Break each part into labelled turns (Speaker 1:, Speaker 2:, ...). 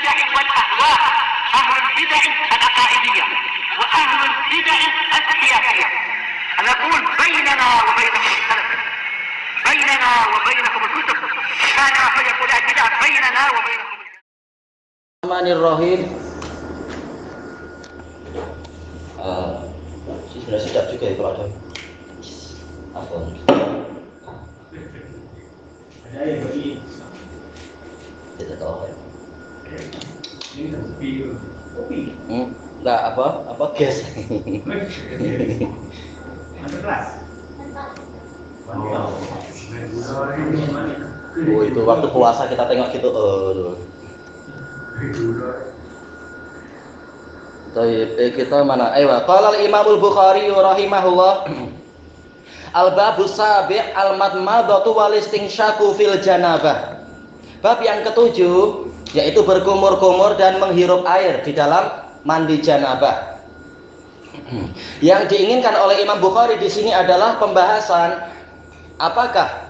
Speaker 1: البدع والأهواء، أهل البدع العقائدية وأهل البدع السياسية. نقول بيننا وبينكم السلف، بيننا وبينكم الكتب، كان فيقول البدع بيننا وبينكم.
Speaker 2: Bismillahirrahmanirrahim. Sebenarnya sedap juga ya kalau ada apa?
Speaker 3: Ada yang begini.
Speaker 2: Tidak tahu.
Speaker 3: Ini kan sepi. Kopi.
Speaker 2: Enggak apa gas.
Speaker 3: Ada kelas.
Speaker 2: Oh itu waktu puasa kita tengok gitu. Kita mana? Qala al-Imamul Bukhari rahimahullah. Al-babus sabi' al-madmadatu wal istinsyaku fil janabah. Bab yang ketujuh yaitu berkumur-kumur dan menghirup air di dalam mandi janabah. Yang diinginkan oleh Imam Bukhari di sini adalah pembahasan apakah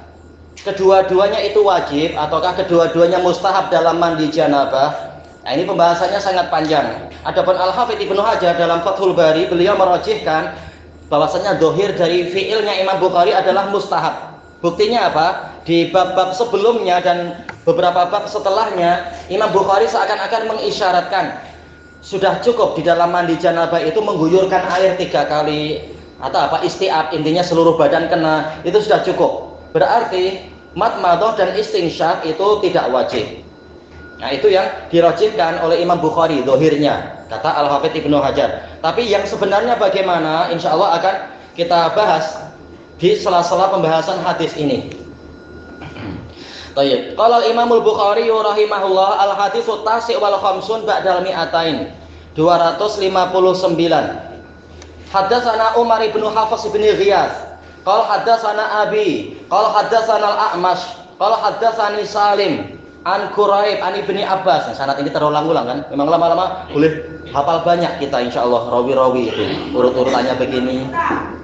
Speaker 2: kedua-duanya itu wajib ataukah kedua-duanya mustahab dalam mandi janabah. Nah, ini pembahasannya sangat panjang. Adapun Al-Hafidz Ibnu Hajar dalam Fathul Bari beliau merajihkan bahwasanya dohir dari fiilnya Imam Bukhari adalah mustahab. Buktinya apa? Di bab-bab sebelumnya dan beberapa bab setelahnya Imam Bukhari seakan-akan mengisyaratkan sudah cukup di dalam mandi janabah itu mengguyurkan air 3 kali atau apa istiab, intinya seluruh badan kena, itu sudah cukup. Berarti madmadah dan istinsyak itu tidak wajib. Nah itu yang dirajihkan oleh Imam Bukhari dohirnya, kata Al-Hafidz Ibnu Hajar. Tapi yang sebenarnya bagaimana, insya Allah akan kita bahas di sela-sela pembahasan hadis ini. Baik. Qala Imamul Bukhari rahimahullah al-haditsu tasi' wal khamsun ba'dal mi'atain 259. Haddatsana Umar bin Hafs bin Ghiyath qala haddatsana Abi qala haddatsana al-A'mash qala haddatsani Salim an Quraib an Ibni Abbas. Nah, sanad ini terulang-ulang kan? Memang lama-lama boleh hafal banyak kita insyaallah rawi-rawi itu. Urut-urutannya begini.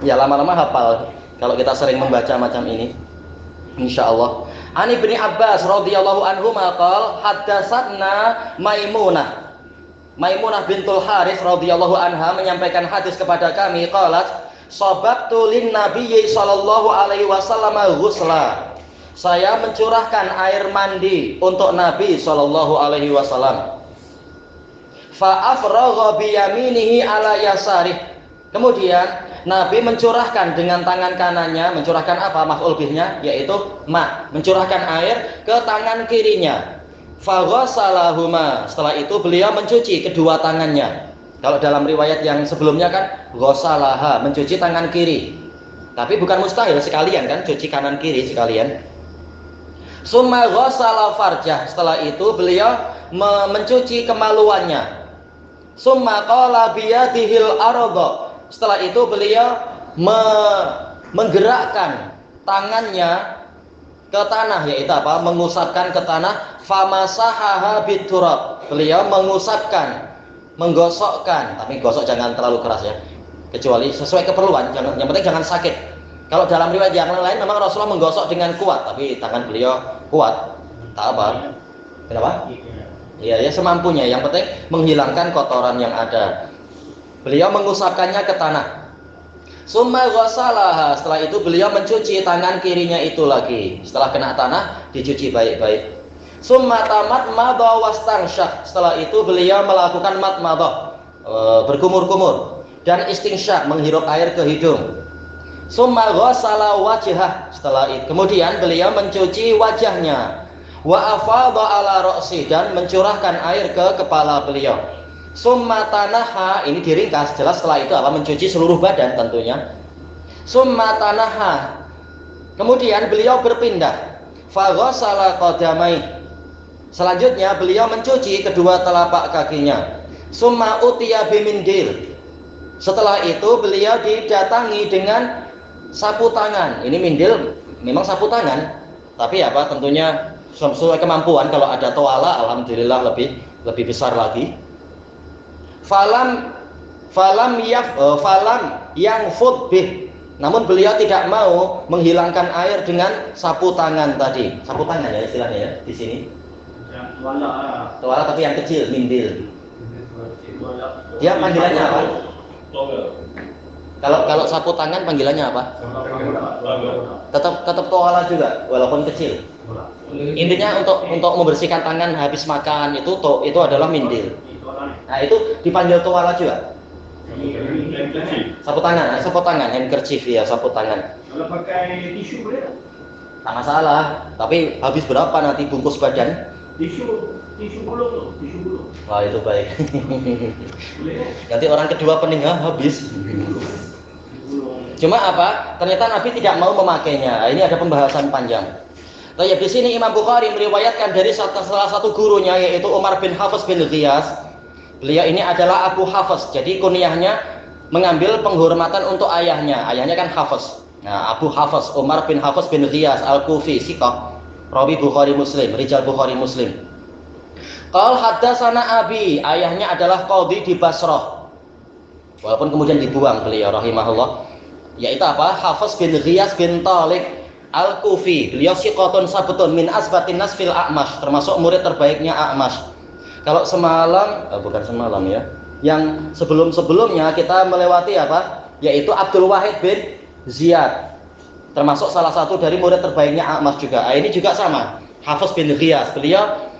Speaker 2: Ya lama-lama hafal kalau kita sering membaca macam ini. Insyaallah. An Ibni Abbas radhiyallahu anhu maqal haddatsatna Maimunah bintul Harith radhiyallahu anha menyampaikan hadis kepada kami qalat sababtu lin nabiyyi sallallahu alaihi wasallam ghusla. Saya mencurahkan air mandi untuk Nabi sallallahu alaihi wasallam. Fa afragha bi yaminihi ala yasarih. Kemudian Nabi mencurahkan dengan tangan kanannya, mencurahkan apa maf'ul bihnya yaitu mencurahkan air ke tangan kirinya. Fa ghassalahuma. Setelah itu beliau mencuci kedua tangannya. Kalau dalam riwayat yang sebelumnya kan ghassalaha, mencuci tangan kiri. Tapi bukan mustahil sekalian kan, cuci kanan kiri sekalian. Summa ghassala farjah. Setelah itu beliau mencuci kemaluannya. Summa qala biyadihil arda. Setelah itu beliau menggerakkan tangannya ke tanah, yaitu apa? Mengusapkan ke tanah. Famasahaha biturab. Beliau mengusapkan, menggosokkan. Tapi gosok jangan terlalu keras ya. Kecuali sesuai keperluan. Yang penting jangan sakit. Kalau dalam riwayat yang lain memang Rasulullah menggosok dengan kuat, tapi tangan beliau kuat. Tak apa. Kenapa? Ya semampunya. Yang penting menghilangkan kotoran yang ada. Beliau mengusapkannya ke tanah. Summa ghassalaha. Setelah itu beliau mencuci tangan kirinya itu lagi. Setelah kena tanah dicuci baik-baik. Summa tamatmadha wastansyak. Setelah itu beliau melakukan matmadhah, berkumur-kumur, dan istinsyak, menghirup air ke hidung. Summa ghassala wajhah. Setelah itu kemudian beliau mencuci wajahnya. Wa afadha ala ra'si, dan mencurahkan air ke kepala beliau. Summa tanaha, ini diringkas, jelas setelah itu apa? Mencuci seluruh badan tentunya. Summa tanaha. Kemudian beliau berpindah. Fa ghassala qadamai. Selanjutnya beliau mencuci kedua telapak kakinya. Summa utiya bimindil. Setelah itu beliau didatangi dengan sapu tangan. Ini mindil memang sapu tangan, tapi apa? Tentunya sesuai kemampuan. Kalau ada toala, alhamdulillah lebih besar lagi. Falam yang bih. Namun beliau tidak mau menghilangkan air dengan sapu tangan tadi. Sapu tangan ya istilahnya ya di sini.
Speaker 3: Yang tuala lah.
Speaker 2: Tuala tapi yang kecil, mindil.
Speaker 3: Tuala.
Speaker 2: Dia panggilannya apa?
Speaker 4: Togel.
Speaker 2: Kalau sapu tangan panggilannya apa? Tetap tuala juga, walaupun kecil. Intinya untuk membersihkan tangan habis makan itu adalah mindil. Nah itu dipanggil tuala juga. Sapu tangan, handkerchief ya, sapu tangan.
Speaker 3: Kalau pakai tisu boleh tak?
Speaker 2: Tak masalah, tapi habis berapa nanti bungkus badan?
Speaker 3: Tisu gulung tu, tisu gulung.
Speaker 2: Wah itu baik.
Speaker 3: Boleh tak?
Speaker 2: Nanti orang kedua peninggal habis.
Speaker 3: Gulung.
Speaker 2: Cuma apa? Ternyata Nabi tidak mau memakainya. Nah, ini ada pembahasan panjang. Nah, di sini Imam Bukhari meriwayatkan dari salah satu gurunya yaitu Umar bin Hafs bin Ghiyas. Beliau ini adalah Abu Hafs. Jadi kunyahnya mengambil penghormatan untuk ayahnya. Ayahnya kan Hafs. Nah, Abu Hafs Umar bin Hafs bin Ghiyas Al-Kufi Siqah. Rawi Bukhari Muslim, rijal Bukhari Muslim. Qal haddatsana abi, ayahnya adalah qadhi di Basrah. Walaupun kemudian dibuang beliau rahimahullah. Yaitu apa? Hafs bin Ghiyas bin Talik Al-Kufi. Beliau siqatun sabtun min asbatin nas fil A'mash, termasuk murid terbaiknya A'mash. Kalau bukan semalam ya. Yang sebelum-sebelumnya kita melewati apa? Yaitu Abdul Wahid bin Ziyad. Termasuk salah satu dari murid terbaiknya A'mash juga. Ini juga sama. Hafs bin Ghiyas. Beliau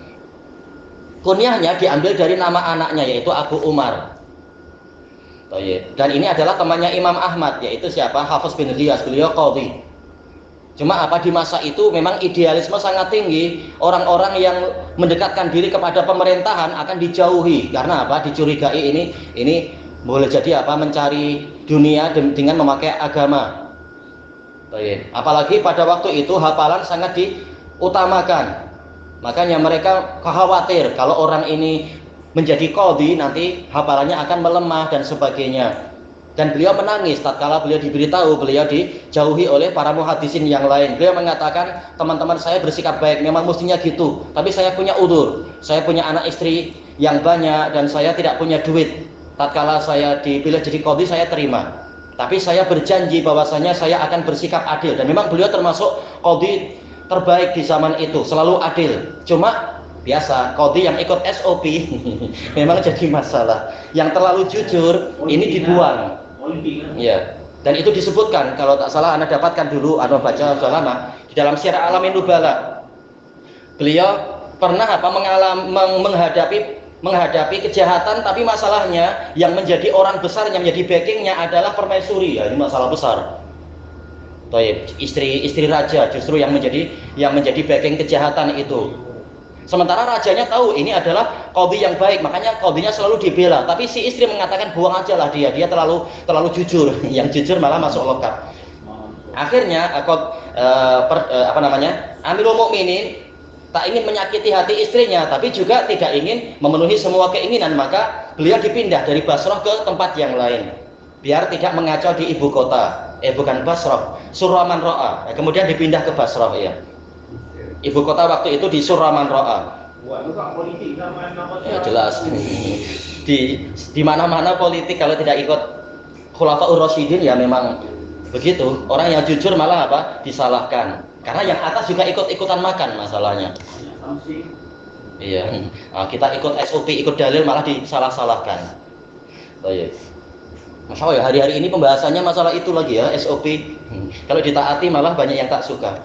Speaker 2: kunyahnya diambil dari nama anaknya yaitu Abu Umar. Dan ini adalah temannya Imam Ahmad, yaitu siapa? Hafs bin Ghiyas, beliau qadhi. Cuma apa, di masa itu memang idealisme sangat tinggi. Orang-orang yang mendekatkan diri kepada pemerintahan akan dijauhi. Karena apa? Dicurigai ini boleh jadi apa? Mencari dunia dengan memakai agama. Apalagi pada waktu itu hafalan sangat diutamakan. Makanya mereka khawatir kalau orang ini menjadi qadhi nanti hafalannya akan melemah dan sebagainya. Dan beliau menangis tatkala beliau diberitahu beliau dijauhi oleh para muhaddisin yang lain. Beliau mengatakan, teman-teman saya bersikap baik, memang mestinya gitu. Tapi saya punya udzur, saya punya anak istri yang banyak dan saya tidak punya duit. Tatkala saya dipilih jadi qadhi saya terima. Tapi saya berjanji bahwasanya saya akan bersikap adil. Dan memang beliau termasuk qadhi terbaik di zaman itu, selalu adil. Cuma biasa, qadhi yang ikut SOP memang jadi masalah. Yang terlalu jujur ini dibuang. Ya. Dan itu disebutkan, kalau tak salah Anda dapatkan dulu, Anda baca sudah lama di dalam Syiar Alamin Nubala. Beliau pernah menghadapi kejahatan, tapi masalahnya yang menjadi orang besar, yang menjadi backingnya adalah permaisuri. Ya, ini masalah besar. Istri raja justru yang menjadi backing kejahatan itu. Sementara rajanya tahu ini adalah qadhi yang baik, makanya qadhinya selalu dibela. Tapi si istri mengatakan buang aja lah dia terlalu jujur. Yang jujur malah masuk lokap. Akhirnya Amirul Mukminin tak ingin menyakiti hati istrinya, tapi juga tidak ingin memenuhi semua keinginan, maka beliau dipindah dari Basrah ke tempat yang lain, biar tidak mengacau di ibu kota. Bukan Basrah, Surraman Ro'a. Kemudian dipindah ke Basrah ya. Ibu kota waktu itu di Surraman Ro'a. Ya jelas. Di mana-mana politik kalau tidak ikut Khulafaur Rasyidin ya memang begitu. Orang yang jujur malah apa? Disalahkan. Karena yang atas juga ikut-ikutan makan masalahnya. Iya. Nah, kita ikut SOP, ikut dalil malah disalah-salahkan. Oh iya. Masya Allah ya, hari-hari ini pembahasannya masalah itu lagi ya, SOP. Kalau ditaati malah banyak yang tak suka.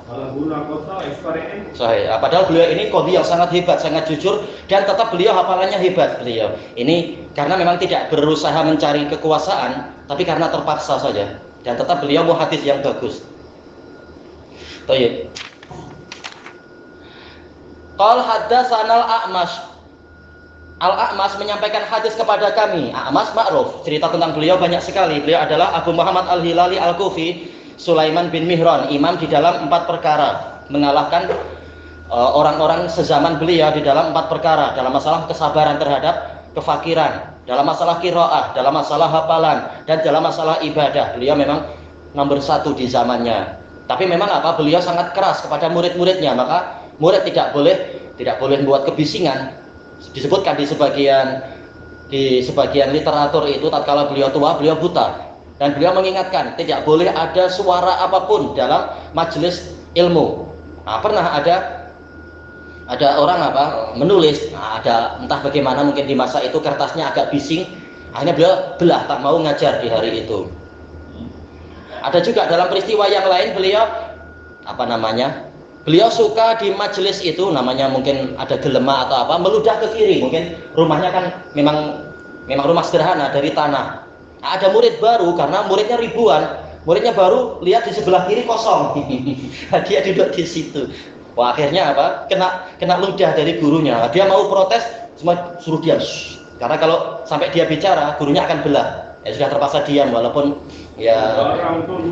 Speaker 2: Padahal beliau ini qadhi yang sangat hebat, sangat jujur, dan tetap beliau hafalannya hebat beliau. Ini karena memang tidak berusaha mencari kekuasaan, tapi karena terpaksa saja. Dan tetap beliau muhadits yang bagus. Baik. Qal haddatsanal A'mash. Al-A'mash menyampaikan hadis kepada kami. A'mash ma'ruf, cerita tentang beliau banyak sekali. Beliau adalah Abu Muhammad Al-Hilali Al-Kufi, Sulaiman bin Mihran, imam di dalam 4 perkara, mengalahkan orang-orang sezaman beliau di dalam 4 perkara, dalam masalah kesabaran terhadap kefakiran, dalam masalah qiraah, dalam masalah hafalan, dan dalam masalah ibadah. Beliau memang nomor 1 di zamannya. Tapi memang apa? Beliau sangat keras kepada murid-muridnya, maka murid tidak boleh membuat kebisingan. Disebutkan di sebagian literatur itu tatkala beliau tua, beliau buta, dan beliau mengingatkan tidak boleh ada suara apapun dalam majelis ilmu. Pernah ada ada orang menulis, ada entah bagaimana mungkin di masa itu kertasnya agak bising, akhirnya beliau belah, tak mau ngajar di hari itu. Ada juga dalam peristiwa yang lain beliau beliau suka di majelis itu, namanya mungkin ada gelema atau meludah ke kiri, mungkin rumahnya kan memang rumah sederhana dari tanah. Ada murid baru, karena muridnya ribuan, muridnya baru lihat di sebelah kiri kosong. Dia duduk di situ. Wah, akhirnya kena ludah dari gurunya. Dia mau protes, semua suruh diam. Karena kalau sampai dia bicara, gurunya akan belah. Ya sudah, terpaksa diam walaupun ya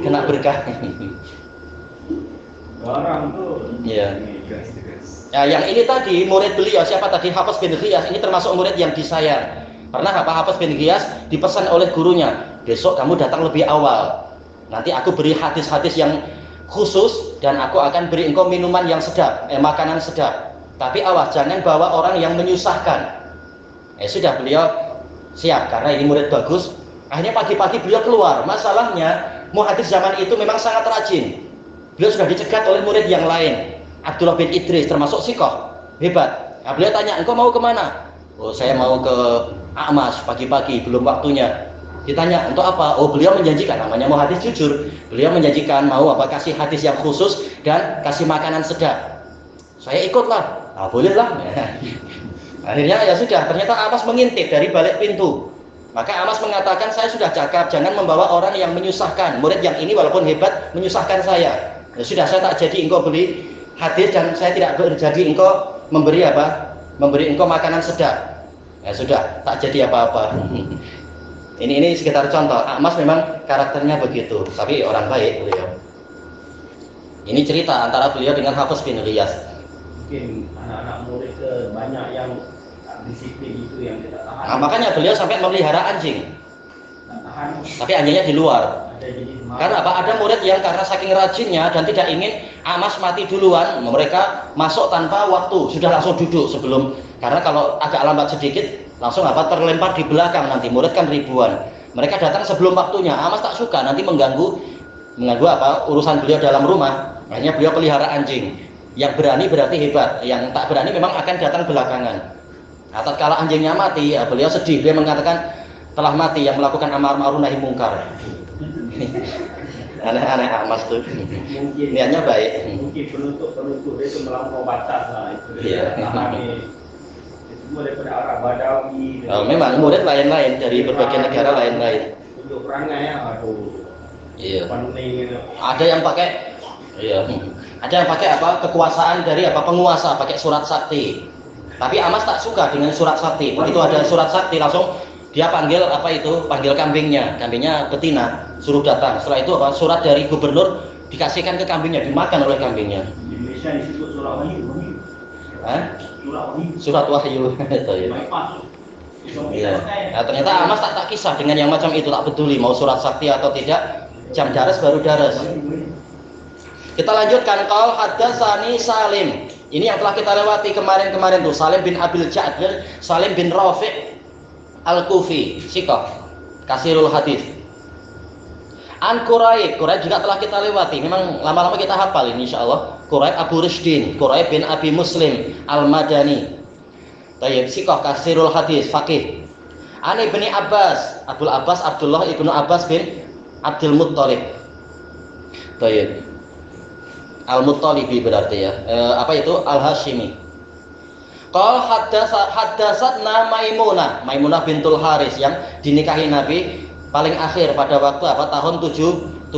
Speaker 2: kena berkah. Ya. Ya, yang ini tadi murid beliau, siapa tadi? Hafiz bin Ghiyas. Ini termasuk murid yang disayang. Pernah Hafiz bin Ghiyas dipesan oleh gurunya, besok kamu datang lebih awal. Nanti aku beri hadis-hadis yang khusus dan aku akan beri engkau minuman yang sedap, makanan sedap. Tapi awas, jangan bawa orang yang menyusahkan. Sudah, beliau siap karena ini murid bagus. Akhirnya pagi-pagi beliau keluar. Masalahnya muhadis zaman itu memang sangat rajin. Beliau sudah dicegat oleh murid yang lain. Abdullah bin Idris termasuk sikoh, hebat. Nah, beliau tanya, engkau mau kemana? Oh, saya mau ke A'mas, pagi-pagi, belum waktunya. Ditanya, untuk apa? Oh, beliau menjanjikan, namanya muhadis jujur. Beliau menjanjikan mau kasih hadis yang khusus dan kasih makanan sedap. Saya ikutlah. Nah, bolehlah. Akhirnya ya sudah, ternyata A'mas mengintip dari balik pintu. Maka A'mas mengatakan, saya sudah cakap, jangan membawa orang yang menyusahkan. Murid yang ini walaupun hebat menyusahkan saya. Ya sudah, saya tak jadi engkau beli hadis dan saya tidak jadi engkau memberi engkau makanan sedap. Ya sudah, tak jadi apa-apa. Ini sekitar contoh. A'mas memang karakternya begitu, tapi orang baik beliau. Ini cerita antara beliau dengan Hafiz bin Ghiyas.
Speaker 3: Mungkin anak-anak murid banyak yang tak disiplin itu yang tidak tahan.
Speaker 2: Nah, makanya beliau sampai memelihara anjing.
Speaker 3: Tak tahan.
Speaker 2: Tapi anjingnya di luar. Karena ada murid yang karena saking rajinnya dan tidak ingin A'mas mati duluan, mereka masuk tanpa waktu, sudah langsung duduk sebelum, karena kalau agak lambat sedikit langsung terlempar di belakang, nanti murid kan ribuan. Mereka datang sebelum waktunya. A'mas tak suka nanti mengganggu urusan beliau dalam rumah. Akhirnya beliau pelihara anjing. Yang berani berarti hebat, yang tak berani memang akan datang belakangan. Nah, tatkala anjingnya mati, ya beliau sedih. Beliau mengatakan telah mati yang melakukan amar ma'ruf nahi mungkar. Aneh-aneh A'mas tuh. Niatnya baik.
Speaker 3: Mungkin penuntut itu melampaui batas lah itu. Iya. Semua daripada Arab Badawi.
Speaker 2: Memang murid lain-lain dari berbagai negara lain-lain.
Speaker 3: Tunjuk perangai aduh.
Speaker 2: Iya.
Speaker 3: Pening.
Speaker 2: Ada yang pakai Ada yang pakai kekuasaan dari penguasa, pakai surat sakti. Tapi A'mas tak suka dengan surat sakti. Begitu ada surat sakti langsung dia panggil panggil kambingnya betina, suruh datang. Setelah itu surat dari gubernur dikasihkan ke kambingnya, dimakan oleh kambingnya.
Speaker 3: Di Indonesia disebut surat wahyu.
Speaker 2: Surat wahyu. Itu ya. Iya. Nah, ternyata A'mas tak kisah dengan yang macam itu, tak peduli mau surat sakti atau tidak, jam daras baru daras. Kita lanjutkan, qal haddatsani Salim. Ini yang telah kita lewati kemarin tuh, Salim bin Abil Ja'd, Salim bin Rafi' Al-Kufi, Sikoh, kasirul hadis. An Quraib juga telah kita lewati. Memang lama-lama kita hafal ini insyaallah. Quraib Abu Rushdin, Quraib bin Abi Muslim Al-Madani. Tayyib, Sikoh, kasirul hadis, faqih. An Ibni Abbas, Abdul Abbas Abdullah ibnu Abbas bin Abdul Muttalib. Tayyib. Al-Muttalibi berarti ya. Al-Hashimi. Qal haddatsatna Maimunah bintul Haris yang dinikahi Nabi paling akhir pada waktu tahun 7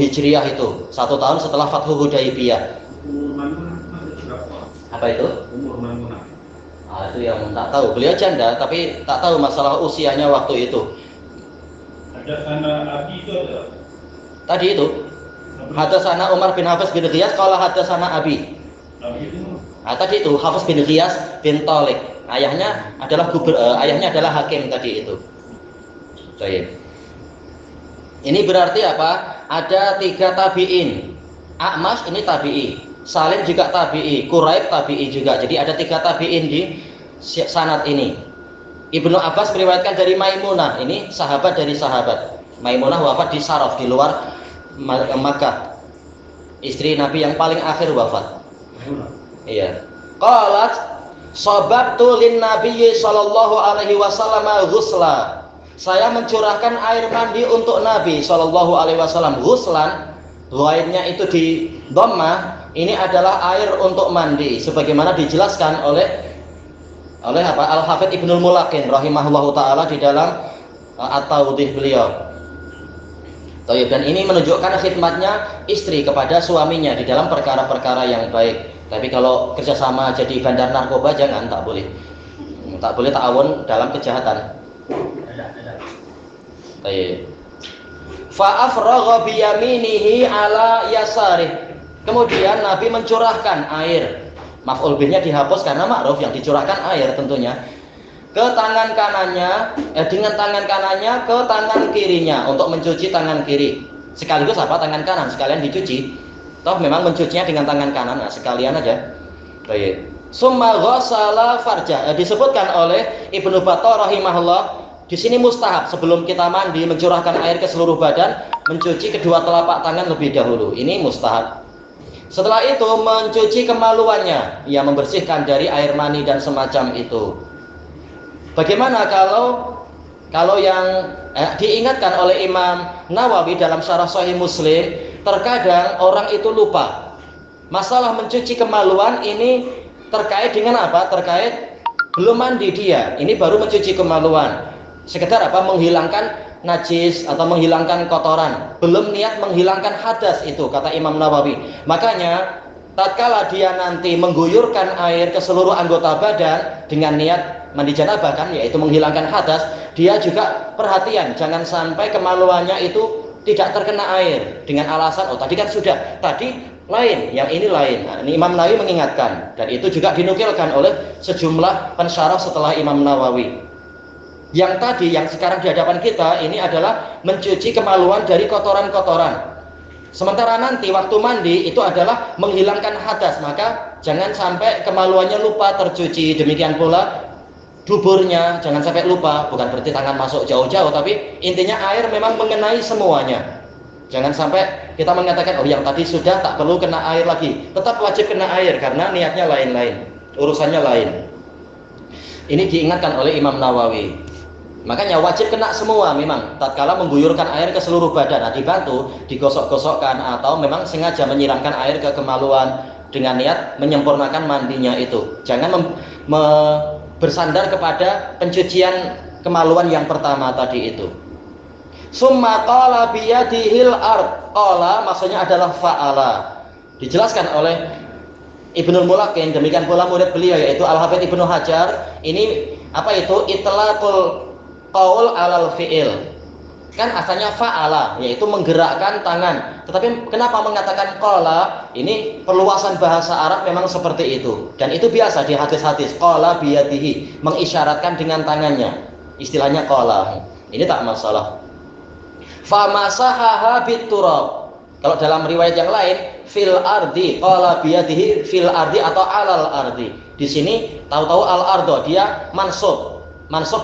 Speaker 2: Hijriah itu, 1 tahun setelah Fathu Hudaibiyah.
Speaker 3: Umur Maimunah berapa?
Speaker 2: Apa itu?
Speaker 3: Umur Maimunah.
Speaker 2: Itu yang tak tahu. Beliau janda tapi tak tahu masalah usianya waktu itu.
Speaker 3: Haddatsana Abi itu ada.
Speaker 2: Tadi itu. Haddatsana Umar bin Hafiz bin Ghiyas qala haddatsana Abi.
Speaker 3: Abi itu
Speaker 2: tadi itu Hafiz bin Ghiyas bin Thalik. Ayahnya adalah hakim tadi itu. Baik. Ini berarti apa? Ada 3 tabi'in. A'mas ini tabi'i, Salim juga tabi'i, Quraib tabi'i juga. Jadi ada 3 tabi'in di sanad ini. Ibnu Abbas meriwayatkan dari Maimunah, ini sahabat dari sahabat. Maimunah wafat di Saraf, di luar Makkah. Istri Nabi yang paling akhir wafat. Iya. Qalat sababtu lin nabiyyi sallallahu alaihi wasallam ghusla. Saya mencurahkan air mandi untuk Nabi sallallahu alaihi wasallam. Ghuslan, ghairnya itu di dhammah, ini adalah air untuk mandi sebagaimana dijelaskan oleh Al-Hafidz Ibnul Mulaqin rahimahullahu taala di dalam At-Tawdih beliau. Dan ini menunjukkan khidmatnya istri kepada suaminya di dalam perkara-perkara yang baik. Tapi kalau kerjasama jadi bandar narkoba jangan, tak boleh ta'awun dalam kejahatan. Fa afragha bi yaminihi ala yasarih. Kemudian Nabi mencurahkan air. Maf'ul bihnya dihapus karena ma'ruf, yang dicurahkan air tentunya. Ke tangan kanannya, dengan tangan kanannya ke tangan kirinya untuk mencuci tangan kiri. Sekaligus tangan kanan sekalian dicuci. Toh memang mencucinya dengan tangan kanan, nah sekalian aja. Baik. Summa ghassala farjah. Disebutkan oleh Ibnu Battah rahimahullah, di sini mustahab sebelum kita mandi mencurahkan air ke seluruh badan, mencuci kedua telapak tangan lebih dahulu. Ini mustahab. Setelah itu mencuci kemaluannya, ia membersihkan dari air mani dan semacam itu. Bagaimana kalau yang diingatkan oleh Imam Nawawi dalam Syarah Sahih Muslim, terkadang orang itu lupa. Masalah mencuci kemaluan ini terkait dengan apa? Terkait belum mandi dia, ini baru mencuci kemaluan. Sekedar menghilangkan najis atau menghilangkan kotoran, belum niat menghilangkan hadas itu, kata Imam Nawawi. Makanya tatkala dia nanti mengguyurkan air ke seluruh anggota badan dengan niat mandi janabah yaitu menghilangkan hadas, dia juga perhatian jangan sampai kemaluannya itu tidak terkena air dengan alasan tadi kan sudah, tadi lain, yang ini lain. Nah, ini Imam Nawawi mengingatkan, dan itu juga dinukilkan oleh sejumlah pensyarah setelah Imam Nawawi. Yang tadi, yang sekarang di hadapan kita ini adalah mencuci kemaluan dari kotoran-kotoran. Sementara nanti waktu mandi itu adalah menghilangkan hadas, maka jangan sampai kemaluannya lupa tercuci. Demikian pula duburnya, jangan sampai lupa. Bukan berarti tangan masuk jauh-jauh, tapi intinya air memang mengenai semuanya. Jangan sampai kita mengatakan, yang tadi sudah tak perlu kena air lagi. Tetap wajib kena air karena niatnya lain-lain, urusannya lain. Ini diingatkan oleh Imam Nawawi. Makanya wajib kena semua memang tatkala mengguyurkan air ke seluruh badan. Nah, dibantu digosok-gosokkan atau memang sengaja menyiramkan air ke kemaluan dengan niat menyempurnakan mandinya itu. Jangan bersandar kepada pencucian kemaluan yang pertama tadi itu. Summa qala biyadihil ard. Qala maksudnya adalah fa'ala. Dijelaskan oleh Ibnul Mulaqin, demikian pula murid beliau yaitu Al-Hafidz Ibnu Hajar. Ini itlaqul qaul alal fi'il. Kan asalnya fa'ala, yaitu menggerakkan tangan. Tetapi kenapa mengatakan qala? Ini perluasan bahasa Arab memang seperti itu. Dan itu biasa di hadis-hadis, qala biyadihi, mengisyaratkan dengan tangannya. Istilahnya qala. Ini tak masalah. Fa masahaha biturab. Kalau dalam riwayat yang lain, fil ardi, qala biyadihi fil ardi atau alal ardi. Di sini tahu-tahu al ardo dia mansub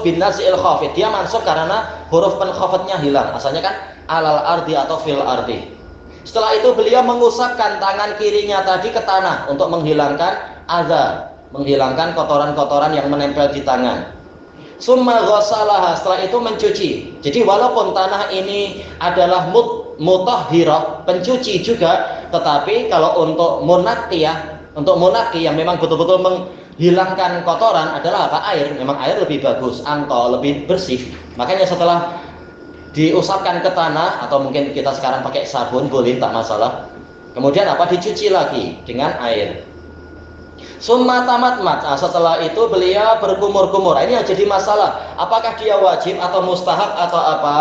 Speaker 2: bin nazil khafid, dia mansub karena huruf penkhafidnya hilang. Asalnya kan alal ardi atau fil ardi. Setelah itu beliau mengusapkan tangan kirinya tadi ke tanah untuk menghilangkan adza, menghilangkan kotoran-kotoran yang menempel di tangan. Summa ghassalaha, setelah itu mencuci. Jadi walaupun tanah ini adalah mutahhirah, pencuci juga, tetapi kalau untuk munaqi yang memang betul-betul hilangkan kotoran adalah air. Memang air lebih bagus, anto, lebih bersih. Makanya setelah diusapkan ke tanah atau mungkin kita sekarang pakai sabun boleh, tak masalah. Kemudian dicuci lagi dengan air. Summa tamatmat. Setelah itu beliau berkumur-kumur. Ini yang jadi masalah. Apakah dia wajib atau mustahab atau apa?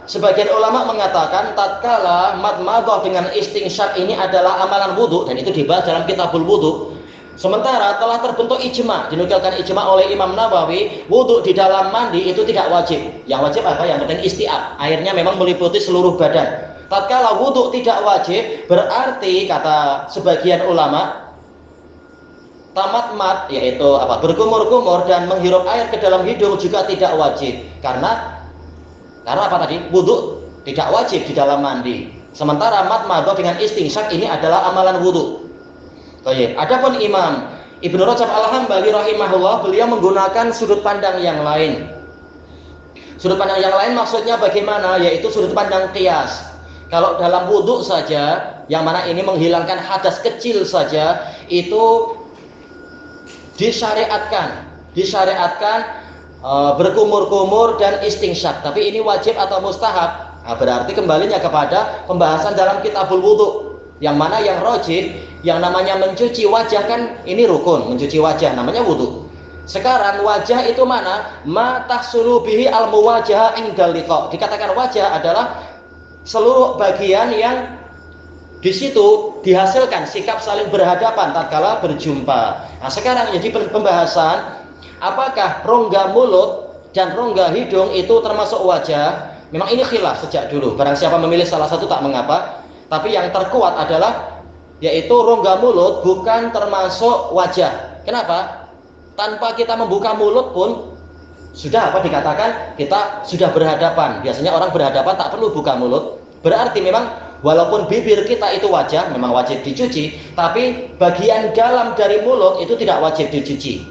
Speaker 2: Sebagian ulama mengatakan tatkala madmadah dengan istinsyak ini adalah amalan wudu, dan itu dibahas dalam kitabul wudu. Sementara telah terbentuk ijma, dinukilkan ijma oleh Imam Nawawi, wudu di dalam mandi itu tidak wajib. Yang wajib apa? Yang penting isti'ab. Airnya memang meliputi seluruh badan. Tatkala wudu tidak wajib, berarti kata sebagian ulama, tamatmat yaitu berkumur-kumur dan menghirup air ke dalam hidung juga tidak wajib. Karena apa tadi? Wudu tidak wajib di dalam mandi. Sementara madmadah dengan istinsyak ini adalah amalan wudu. Baik. Adapun Imam Ibnu Rajab Al-Hambali rahimahullah, beliau menggunakan sudut pandang yang lain. Sudut pandang yang lain maksudnya bagaimana? Yaitu sudut pandang qiyas. Kalau dalam wudhu saja, yang mana ini menghilangkan hadas kecil saja, itu disyariatkan berkumur-kumur dan istingsyak. Tapi ini wajib atau mustahab? Nah, berarti kembalinya kepada pembahasan dalam kitabul wudhu, yang mana yang rajih, yang namanya mencuci wajah kan ini rukun, mencuci wajah namanya wudhu. Sekarang wajah itu mana? Ma tahsulu bihi al-muwajah indal liqa. Dikatakan wajah adalah seluruh bagian yang di situ dihasilkan sikap saling berhadapan tatkala berjumpa. Nah, sekarang jadi pembahasan apakah rongga mulut dan rongga hidung itu termasuk wajah? Memang ini khilaf sejak dulu. Barang siapa memilih salah satu tak mengapa. Tapi yang terkuat adalah yaitu rongga mulut bukan termasuk wajah. Kenapa? Tanpa kita membuka mulut pun sudah dikatakan kita sudah berhadapan. Biasanya orang berhadapan tak perlu buka mulut. Berarti memang walaupun bibir kita itu wajah, memang wajib dicuci, tapi bagian dalam dari mulut itu tidak wajib dicuci.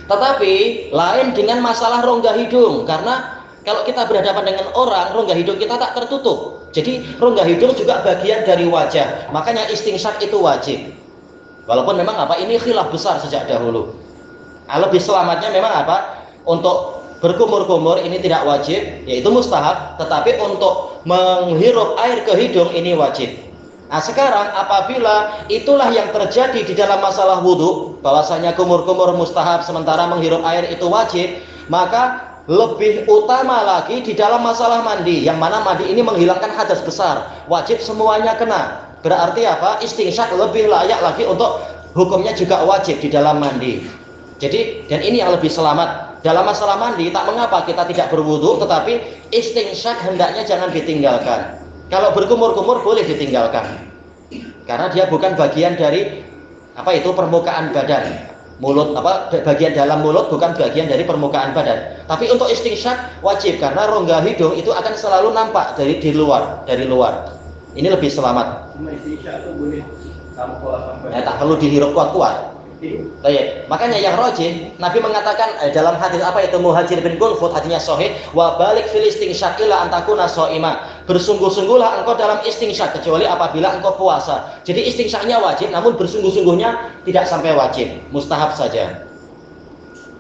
Speaker 2: Tetapi lain dengan masalah rongga hidung, karena kalau kita berhadapan dengan orang, rongga hidung kita tak tertutup. Jadi rongga hidung juga bagian dari wajah. Makanya istingsyak itu wajib. Walaupun memang ini khilaf besar sejak dahulu. Lebih selamatnya memang untuk berkumur-kumur ini tidak wajib, yaitu mustahab. Tetapi untuk menghirup air ke hidung ini wajib. Nah, sekarang apabila itulah yang terjadi di dalam masalah wudhu, bahwasanya kumur-kumur mustahab sementara menghirup air itu wajib, maka lebih utama lagi di dalam masalah mandi, yang mana mandi ini menghilangkan hadas besar, wajib semuanya kena. Berarti istingsyak lebih layak lagi untuk hukumnya juga wajib di dalam mandi. Jadi, dan ini yang lebih selamat. Dalam masalah mandi tak mengapa kita tidak berwudu, tetapi istingsyak hendaknya jangan ditinggalkan. Kalau berkumur-kumur boleh ditinggalkan, karena dia bukan bagian dari permukaan badan. Mulut bagian dalam mulut bukan bagian dari permukaan badan. Tapi untuk istingsyak wajib, karena rongga hidung itu akan selalu nampak dari luar. Ini lebih selamat.
Speaker 3: Cuma istingsyak itu boleh tanpa
Speaker 2: Tak perlu dihirup kuat-kuat. Baik, makanya yang rajih Nabi mengatakan dalam hadis Muhajir bin Gunfud, hadisnya sahih, wa balik fil istingsyak illa antakuna shaima. Bersungguh-sungguhlah engkau dalam istingsyak kecuali apabila engkau puasa. Jadi istingsyaknya wajib, namun bersungguh-sungguhnya tidak sampai wajib, mustahab saja.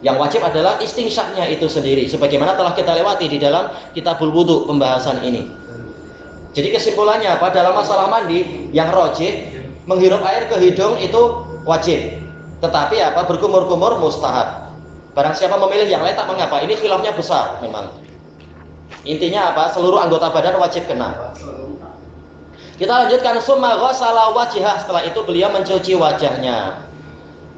Speaker 2: Yang wajib adalah istingsyaknya itu sendiri, sebagaimana telah kita lewati di dalam kitabul wudhu pembahasan ini. Jadi kesimpulannya dalam masalah mandi yang rajih, menghirup air ke hidung itu wajib. Tetapi berkumur-kumur mustahab. Barang siapa memilih yang lain tak mengapa. Ini khilafnya besar memang. Intinya seluruh anggota badan wajib kena. Kita lanjutkan, summa ghassala wajhah. Setelah itu beliau mencuci wajahnya.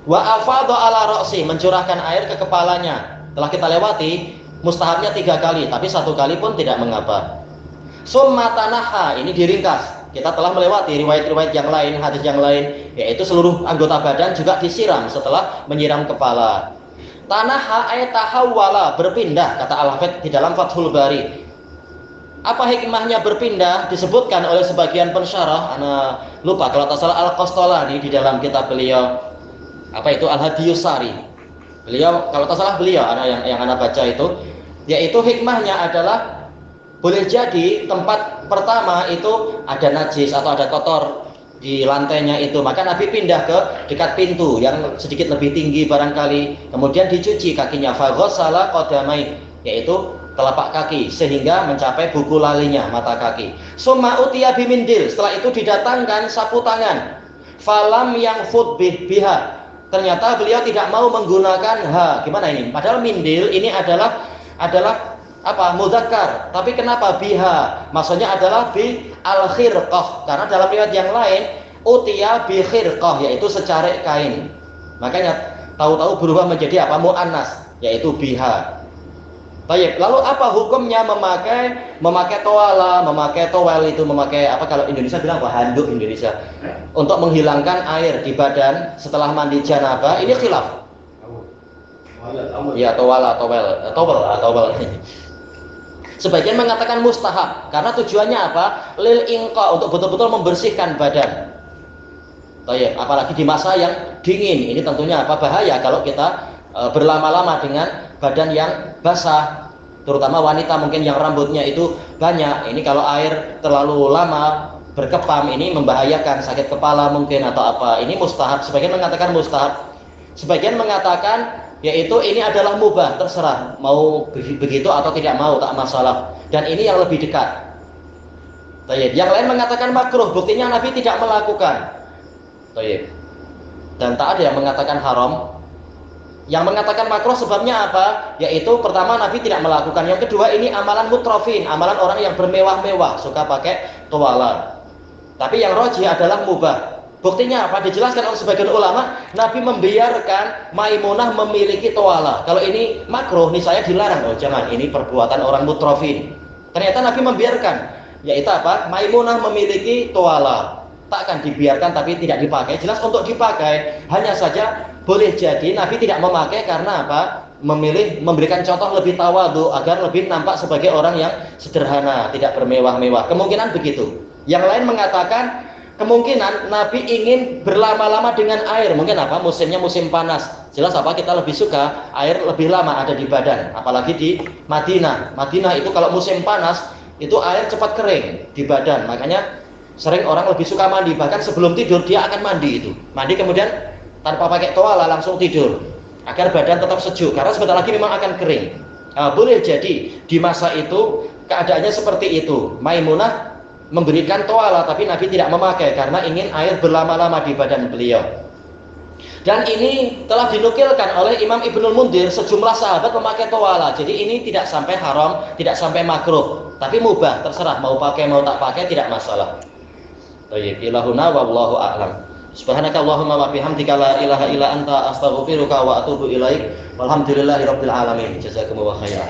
Speaker 2: Wa afadha ala ra'si, mencurahkan air ke kepalanya. Telah kita lewati mustahabnya 3 kali, tapi 1 kali pun tidak mengapa. Summa tanaha, ini diringkas. Kita telah melewati riwayat-riwayat yang lain, hadis yang lain, yaitu seluruh anggota badan juga disiram setelah menyiram kepala. Tanaha ay tahawwala, berpindah, kata Al-Hafidz di dalam Fathul Bari. Apa hikmahnya berpindah? Disebutkan oleh sebagian pensyarah, ana lupa kalau tak salah Al-Qastolani di dalam kitab beliau Al-Hadiyus Sari. Beliau kalau tak salah beliau yang ana baca itu, yaitu hikmahnya adalah boleh jadi tempat pertama itu ada najis atau ada kotor di lantainya itu, maka Nabi pindah ke dekat pintu yang sedikit lebih tinggi barangkali, kemudian dicuci kakinya, fa ghassala qadamai, yaitu telapak kaki sehingga mencapai buku lalinya, mata kaki. Summa utiya bimindil, setelah itu didatangkan sapu tangan. Falam yang biha, ternyata beliau tidak mau menggunakan gimana ini? Padahal mindil ini adalah mudzakkar, tapi kenapa biha? Maksudnya adalah bi al-khirqah, karena dalam riwayat yang lain utiya bi khirqah, yaitu secarik kain. Makanya tahu-tahu berubah menjadi muannas, yaitu biha. Baik, lalu apa hukumnya memakai towala, memakai towel itu, memakai kalau Indonesia bilang handuk Indonesia, untuk menghilangkan air di badan setelah mandi janabah? Ini khilaf. Ya, towel. Sebagian mengatakan mustahab, karena tujuannya lil inqa, untuk betul-betul membersihkan badan. Tayyib, apalagi di masa yang dingin. Ini tentunya apa bahaya kalau kita berlama-lama dengan badan yang basah, terutama wanita mungkin yang rambutnya itu banyak. Ini kalau air terlalu lama berkepam ini membahayakan, sakit kepala mungkin atau apa. Ini mustahab, sebagian mengatakan mustahab, sebagian mengatakan yaitu ini adalah mubah, terserah mau begitu atau tidak mau, tak masalah. Dan ini yang lebih dekat. Tayyib. Yang lain mengatakan makruh, buktinya Nabi tidak melakukan. Tayyib. Dan tak ada yang mengatakan haram. Yang mengatakan makruh sebabnya apa? Yaitu pertama Nabi tidak melakukan. Yang kedua ini amalan mutrafin, amalan orang yang bermewah-mewah, suka pakai tualan. Tapi yang rajih adalah mubah. Buktinya apa? Dijelaskan oleh sebagian ulama, Nabi membiarkan Maimunah memiliki tuala. Kalau ini makruh, nih saya dilarang. Oh jangan, ini perbuatan orang mutrafin. Ternyata Nabi membiarkan, yaitu apa? Maimunah memiliki tuala. Takkan dibiarkan tapi tidak dipakai. Jelas untuk dipakai. Hanya saja boleh jadi Nabi tidak memakai karena apa? Memilih memberikan contoh lebih tawadhu agar lebih nampak sebagai orang yang sederhana, tidak bermewah-mewah. Kemungkinan begitu. Yang lain mengatakan kemungkinan Nabi ingin berlama-lama dengan air. Mungkin apa? Musimnya musim panas. Jelas apa? Kita lebih suka air lebih lama ada di badan. Apalagi di Madinah. Madinah itu kalau musim panas itu air cepat kering di badan. Makanya sering orang lebih suka mandi. Bahkan sebelum tidur dia akan mandi itu. Mandi kemudian tanpa pakai tuala langsung tidur. Agar badan tetap sejuk. Karena sebentar lagi memang akan kering. Nah, boleh jadi di masa itu keadaannya seperti itu. Maimunah memberikan toala tapi Nabi tidak memakai karena ingin air berlama-lama di badan beliau. Dan ini telah dinukilkan oleh Imam Ibnul Mundhir, sejumlah sahabat memakai toala. Jadi ini tidak sampai haram, tidak sampai makruh, tapi mubah, terserah mau pakai mau tak pakai tidak masalah. Baik, ilahuna wallahu a'lam. Subhanakallahumma wa bihamdika la ilaha illa anta astaghfiruka wa atubu ilaik. Walhamdulillahirabbil alamin. Jazakumullahu khairan.